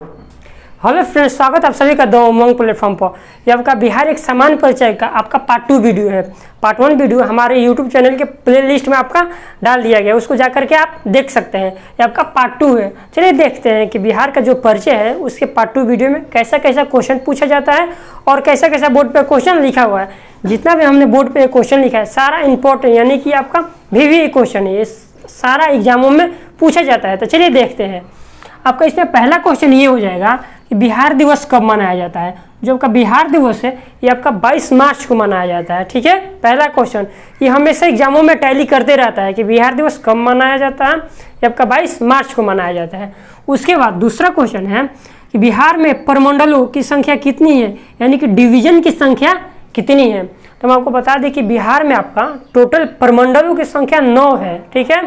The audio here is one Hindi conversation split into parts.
हेलो फ्रेंड्स, स्वागत है आप सभी का द उमंग प्लेटफॉर्म पर। यह आपका बिहार एक समान परिचय का आपका पार्ट 2 वीडियो है। पार्ट 1 वीडियो हमारे यूट्यूब चैनल के प्लेलिस्ट में आपका डाल दिया गया, उसको जाकर के आप देख सकते हैं। यह आपका पार्ट 2 है। चलिए देखते हैं कि बिहार का जो परिचय है उसके पार्ट 2 वीडियो में कैसा कैसा क्वेश्चन पूछा जाता है और कैसा कैसा बोर्ड पर क्वेश्चन लिखा हुआ है। जितना भी हमने बोर्ड पर क्वेश्चन लिखा है सारा इंपॉर्टेंट, यानी कि आपका VVE क्वेश्चन है, ये सारा एग्जामों में पूछा जाता है। तो चलिए देखते हैं। आपका इसमें पहला क्वेश्चन ये हो जाएगा कि बिहार दिवस कब मनाया जाता है। जो आपका बिहार दिवस है ये आपका 22 मार्च को मनाया जाता है। ठीक है, पहला क्वेश्चन ये हमेशा एग्जामों में टैली करते रहता है कि बिहार दिवस कब मनाया जाता है। ये आपका 22 मार्च को मनाया जाता है। उसके बाद दूसरा क्वेश्चन है कि बिहार में प्रमंडलों की संख्या कितनी है, यानी कि डिवीजन की संख्या कितनी है। तो मैं आपको बता दें कि बिहार में आपका टोटल प्रमंडलों की संख्या 9 है। ठीक है,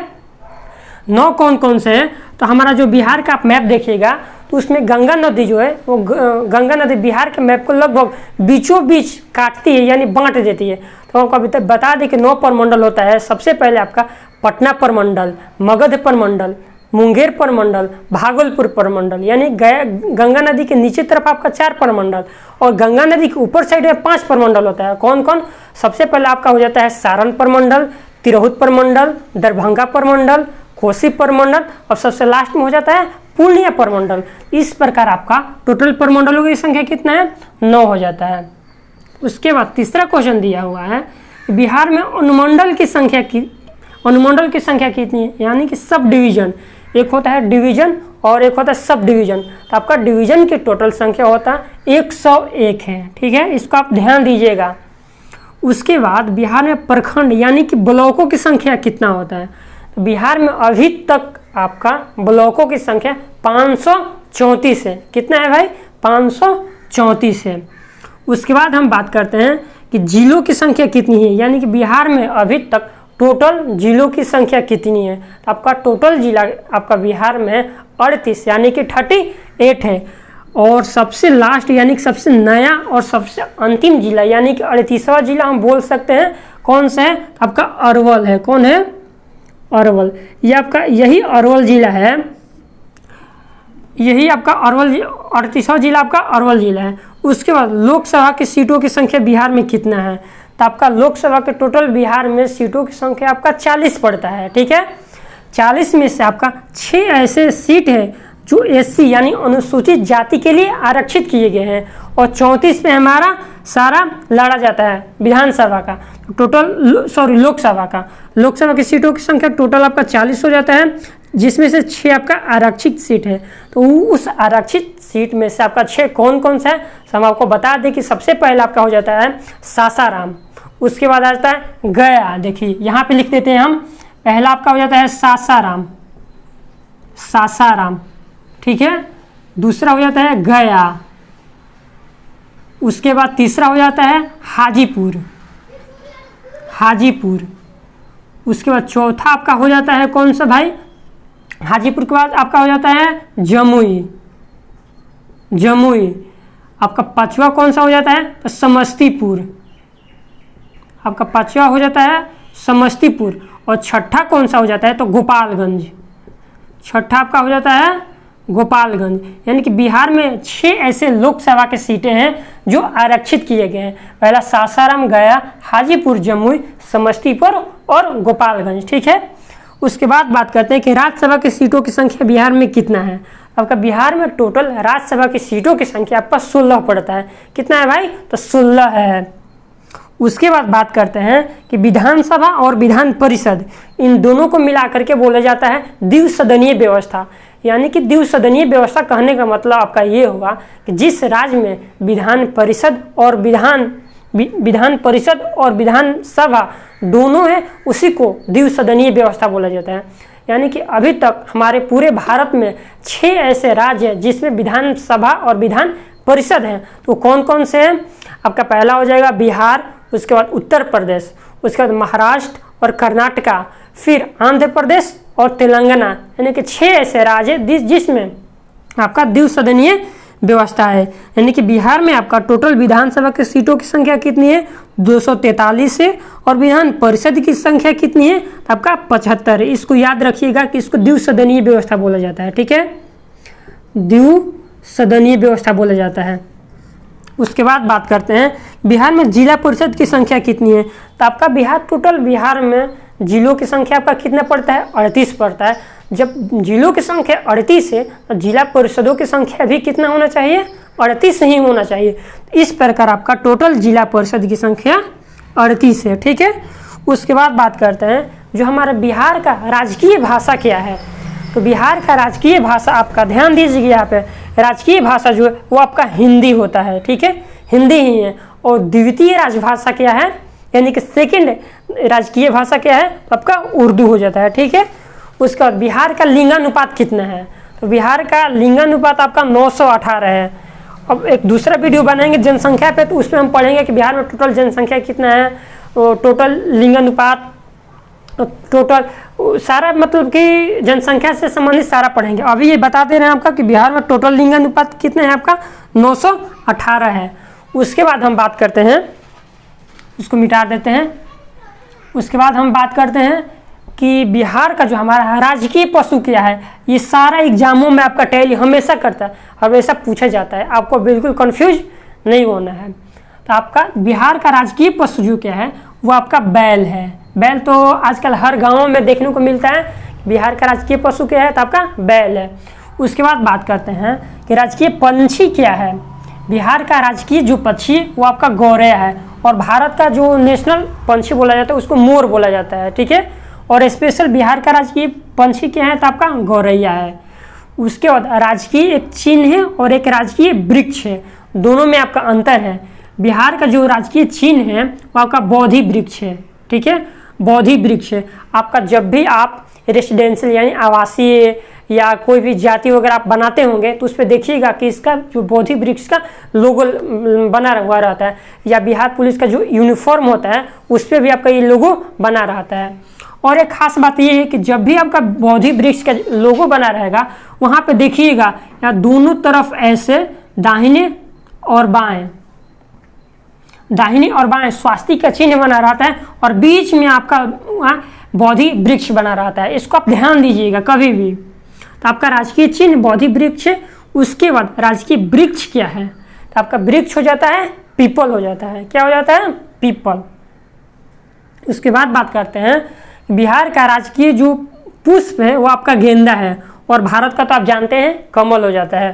9 कौन कौन से हैं। तो हमारा जो बिहार का आप मैप देखिएगा तो उसमें गंगा नदी जो है वो गंगा नदी बिहार के मैप को लगभग बीचों बीच काटती है, यानी बांट देती है। तो आपको अभी तक बता दें कि 9 प्रमंडल होता है। सबसे पहले आपका पटना प्रमंडल, मगध प्रमंडल, मुंगेर प्रमंडल, भागलपुर प्रमंडल, यानी गंगा नदी के नीचे तरफ आपका 4 प्रमंडल और गंगा नदी के ऊपर साइड में 5 प्रमंडल होता है। कौन कौन? सबसे पहले आपका हो जाता है सारण प्रमंडल, तिरहुत प्रमंडल, दरभंगा प्रमंडल, कोसी प्रमंडल और सबसे लास्ट में हो जाता है पूर्णिया प्रमंडल। इस प्रकार आपका टोटल प्रमंडलों की संख्या कितना है? 9 हो जाता है। उसके बाद तीसरा क्वेश्चन दिया हुआ है बिहार में अनुमंडल की संख्या कितनी है, यानी कि सब डिवीजन। एक होता है डिवीजन और एक होता है सब डिवीजन। तो आपका डिवीजन की टोटल संख्या होता है 101 है। ठीक है, इसको आप ध्यान दीजिएगा। उसके बाद बिहार में प्रखंड यानी कि ब्लॉकों की संख्या कितना होता है। तो बिहार में अभी तक आपका ब्लॉकों की संख्या 534 है। कितना है भाई? 534 है। उसके बाद हम बात करते हैं कि जिलों की संख्या कितनी है, यानी कि बिहार में अभी तक टोटल जिलों की संख्या कितनी है। तो आपका टोटल जिला आपका बिहार में 38 यानी कि 38 है। और सबसे लास्ट यानी कि सबसे नया और सबसे अंतिम जिला यानी कि 38वां जिला हम बोल सकते हैं कौन सा है? आपका अरवल है। कौन है? अरवल। ये आपका यही अरवल जिला है, यही आपका अरवल 38वां जिला आपका अरवल जिला है। उसके बाद लोकसभा की सीटों की संख्या बिहार में कितना है। तो आपका लोकसभा के टोटल बिहार में सीटों की संख्या आपका 40 पड़ता है। ठीक है, 40 में से आपका 6 ऐसे सीट है जो SC यानी अनुसूचित जाति के लिए आरक्षित किए गए हैं और 34 में हमारा सारा लड़ा जाता है विधानसभा का टोटल लोकसभा की सीटों की संख्या टोटल आपका 40 हो जाता है, जिसमें से 6 आपका आरक्षित सीट है। तो उस आरक्षित सीट में से आपका 6 कौन कौन सा है, तो हम आपको बता दें कि सबसे पहले आपका हो जाता है सासाराम। उसके बाद आ जाता है गया। देखिए यहाँ पे लिख देते हैं हम। पहला आपका हो जाता है सासाराम। ठीक है, दूसरा हो जाता है गया। उसके बाद तीसरा हो जाता है हाजीपुर। उसके बाद चौथा आपका हो जाता है कौन सा भाई? हाजीपुर के बाद आपका हो जाता है जमुई। आपका 5वां कौन सा हो जाता है? तो समस्तीपुर। आपका 5वां हो जाता है समस्तीपुर। और छठा कौन सा हो जाता है? तो गोपालगंज। छठा आपका हो जाता है गोपालगंज। यानी कि बिहार में 6 ऐसे लोकसभा के सीटें हैं जो आरक्षित किए गए हैं। पहला सासाराम, गया, हाजीपुर, जमुई, समस्तीपुर और गोपालगंज। ठीक है, उसके बाद बात करते हैं कि राज्यसभा की सीटों की संख्या बिहार में कितना है। आपका बिहार में टोटल राज्यसभा की सीटों की संख्या आपका 16 पड़ता है। कितना है भाई? तो 16 है। उसके बाद बात करते हैं कि विधानसभा और विधान परिषद इन दोनों को मिलाकर के बोला जाता है द्विसदनीय व्यवस्था। यानी कि द्विसदनीय व्यवस्था कहने का मतलब आपका ये होगा कि जिस राज्य में विधान परिषद और विधानसभा दोनों है उसी को द्विसदनीय व्यवस्था बोला जाता है। यानी कि अभी तक हमारे पूरे भारत में 6 ऐसे राज्य हैं जिसमें विधानसभा और विधान परिषद हैं। तो कौन कौन से हैं? आपका पहला हो जाएगा बिहार, उसके बाद उत्तर प्रदेश, उसके बाद महाराष्ट्र और कर्नाटका, फिर आंध्र प्रदेश और तेलंगाना। यानी कि 6 ऐसे राज्य जिसमें आपका द्विसदनीय व्यवस्था है। यानी कि बिहार में आपका टोटल विधानसभा की सीटों की संख्या कितनी है? 243 है। और विधान परिषद की संख्या कितनी है? आपका 75 है। इसको याद रखिएगा कि इसको द्विसदनीय व्यवस्था बोला जाता है। ठीक है, सदनीय व्यवस्था बोला जाता है। उसके बाद बात करते हैं बिहार में जिला परिषद की संख्या कितनी है। तो आपका टोटल बिहार में जिलों की संख्या आपका कितना पड़ता है, 38 पड़ता है। जब जिलों की संख्या 38 है तो जिला परिषदों की संख्या भी कितना होना चाहिए, 38 ही होना चाहिए। इस प्रकार आपका टोटल जिला परिषद की संख्या 38 है, ठीक है। उसके बाद बात करते हैं जो हमारा बिहार का राजकीय भाषा क्या है। तो बिहार का राजकीय भाषा आपका ध्यान दीजिए, यहाँ पे राजकीय भाषा जो है वो आपका हिंदी होता है, ठीक है, हिंदी ही है। और द्वितीय राजभाषा क्या है, यानी कि सेकंड राजकीय भाषा क्या है, तो आपका उर्दू हो जाता है, ठीक है। उसके बाद बिहार का लिंगानुपात कितना है। तो बिहार का लिंगानुपात आपका 918 है। अब एक दूसरा वीडियो बनाएंगे जनसंख्या पे, तो उसमें हम पढ़ेंगे कि बिहार में टोटल जनसंख्या कितना है, तो टोटल लिंगानुपात, टोटल सारा मतलब कि जनसंख्या से संबंधित सारा पढ़ेंगे। अभी ये बता दे रहे हैं आपका कि बिहार में टोटल लिंगानुपात कितना है, आपका 918 है। उसके बाद हम बात करते हैं, उसको मिटा देते हैं। उसके बाद हम बात करते हैं कि बिहार का जो हमारा राजकीय पशु क्या है। ये सारा एग्जामों में आपका टैली हमेशा करता है, हमेशा पूछा जाता है, आपको बिल्कुल कंफ्यूज नहीं होना है। तो आपका बिहार का राजकीय पशु जो क्या है वो आपका बैल है। बैल तो आजकल हर गाँव में देखने को मिलता है। बिहार का राजकीय पशु क्या है, तो आपका बैल है। उसके बाद बात करते हैं कि राजकीय पंछी क्या है। बिहार का राजकीय जो पक्षी वो आपका गौरैया है। और भारत का जो नेशनल पंछी बोला जाता है उसको मोर बोला जाता है, ठीक है। और स्पेशल बिहार का राजकीय पंछी क्या है, तो आपका गौरैया है। उसके बाद राजकीय एक चिन्ह है और एक राजकीय वृक्ष है, दोनों में आपका अंतर है। बिहार का जो राजकीय चिन्ह है वो आपका बोधि वृक्ष है, ठीक है, बोधि वृक्ष है। आपका जब भी आप रेसिडेंशियल यानी आवासीय या कोई भी जाति वगैरह आप बनाते होंगे तो उस पर देखिएगा कि इसका जो बोधि वृक्ष का लोगो बना हुआ रहता है, या बिहार पुलिस का जो यूनिफॉर्म होता है उस पर भी आपका ये लोगो बना रहता है। और एक खास बात ये है कि जब भी आपका बोधि वृक्ष का लोगो बना रहेगा वहाँ पे देखिएगा या दोनों तरफ ऐसे दाहिने और बाएं स्वास्तिक का चिन्ह बना रहता है और बीच में आपका वहाँ बोधि वृक्ष बना रहता है। इसको आप ध्यान दीजिएगा कभी भी। तो आपका राजकीय चिन्ह बोधि वृक्ष है। उसके बाद राजकीय वृक्ष क्या है, तो आपका वृक्ष हो जाता है पीपल हो जाता है। क्या हो जाता है, पीपल। उसके बाद बात करते हैं बिहार का राजकीय जो पुष्प है वो आपका गेंदा है। और भारत का तो आप जानते हैं कमल हो जाता है।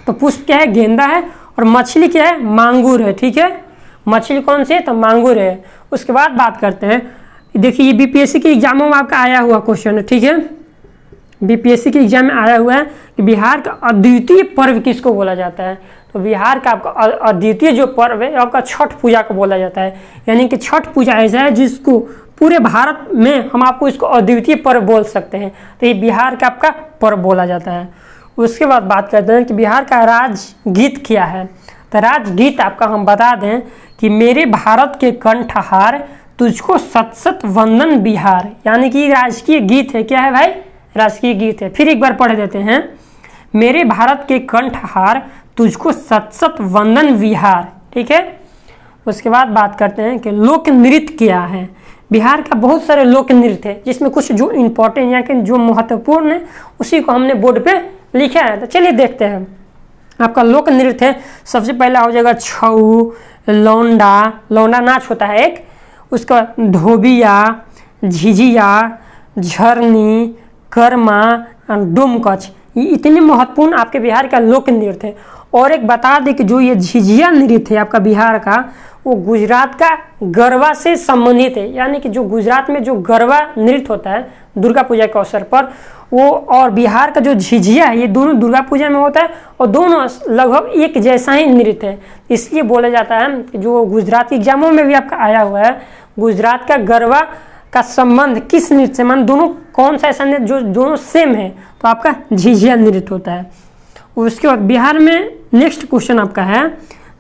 तो पुष्प क्या है, गेंदा है। और मछली क्या है, मांगुर है, ठीक है। मछली कौन सी है, तो मांगुर है। उसके बाद बात करते हैं, देखिए ये बीपीएससी के एग्जामों में आपका आया हुआ क्वेश्चन है, ठीक है। बीपीएससी के एग्जाम में आया हुआ है कि बिहार का अद्वितीय पर्व किसको बोला जाता है। तो बिहार का आपका अद्वितीय जो पर्व है आपका छठ पूजा को बोला जाता है। यानी कि छठ पूजा ऐसा है जिसको पूरे भारत में हम आपको इसको अद्वितीय पर्व बोल सकते हैं। तो ये बिहार का आपका पर्व बोला जाता है। उसके बाद बात करते हैं कि बिहार का राजगीत क्या है। तो राजगीत आपका हम बता दें कि मेरे भारत के कंठहार तुझको सत सत वंदन बिहार, यानी कि राजकीय गीत है। क्या है भाई, राजकीय गीत है। फिर एक बार पढ़ देते हैं, मेरे भारत के कंठहार तुझको सत सत वंदन बिहार, ठीक है। उसके बाद बात करते हैं कि लोक नृत्य क्या है। बिहार का बहुत सारे लोक नृत्य है जिसमें कुछ जो इम्पोर्टेंट या कि जो महत्वपूर्ण है उसी को हमने बोर्ड पे लिखा है। तो चलिए देखते हैं। आपका लोक नृत्य है, सबसे पहला हो जाएगा छऊ, लौंडा नाच होता है एक। उसका धोबिया, झिझिया, झरनी, कर्मा, डोमकच, ये इतने महत्वपूर्ण आपके बिहार का लोक नृत्य है। और एक बता दें कि जो ये झिझिया नृत्य है आपका बिहार का, वो गुजरात का गरबा से संबंधित है। यानी कि जो गुजरात में जो गरबा नृत्य होता है दुर्गा पूजा के अवसर पर, वो और बिहार का जो झिझिया है ये दोनों दुर्गा पूजा में होता है और दोनों लगभग एक जैसा ही नृत्य है। इसलिए बोला जाता है कि जो गुजरात एग्जामों में भी आपका आया हुआ है, गुजरात का गरबा का संबंध किस नृत्य से, मान दोनों कौन सा ऐसा नृत्य जो दोनों सेम है, तो आपका झिझिया नृत्य होता है। उसके बाद बिहार में नेक्स्ट क्वेश्चन आपका है,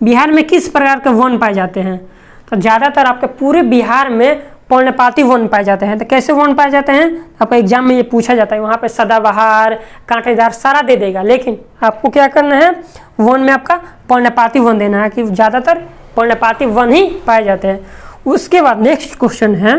बिहार में किस प्रकार के वन पाए जाते हैं। तो ज़्यादातर आपके पूरे बिहार में पर्णपाती वन पाए जाते हैं। तो कैसे वन पाए जाते हैं, आपका एग्जाम में ये पूछा जाता है। वहाँ पे सदाबहार, कांटेदार सारा दे देगा, लेकिन आपको क्या करना है, वन में आपका पर्णपाती वन देना है कि ज़्यादातर पर्णपाती वन ही पाए जाते हैं। उसके बाद नेक्स्ट क्वेश्चन है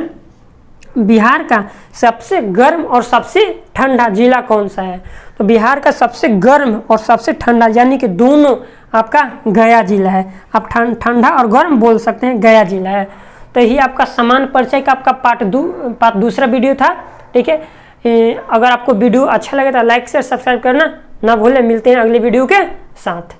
बिहार का सबसे गर्म और सबसे ठंडा जिला कौन सा है? तो बिहार का सबसे गर्म और सबसे ठंडा यानी कि दोनों आपका गया जिला है। आप ठंडा और गर्म बोल सकते हैं, गया जिला है। तो यही आपका समान परिचय का आपका पार्ट दूसरा वीडियो था। ठीक है, अगर आपको वीडियो अच्छा लगे तो लाइक शेयर सब्सक्राइब करना ना भूलें। मिलते हैं अगले वीडियो के साथ।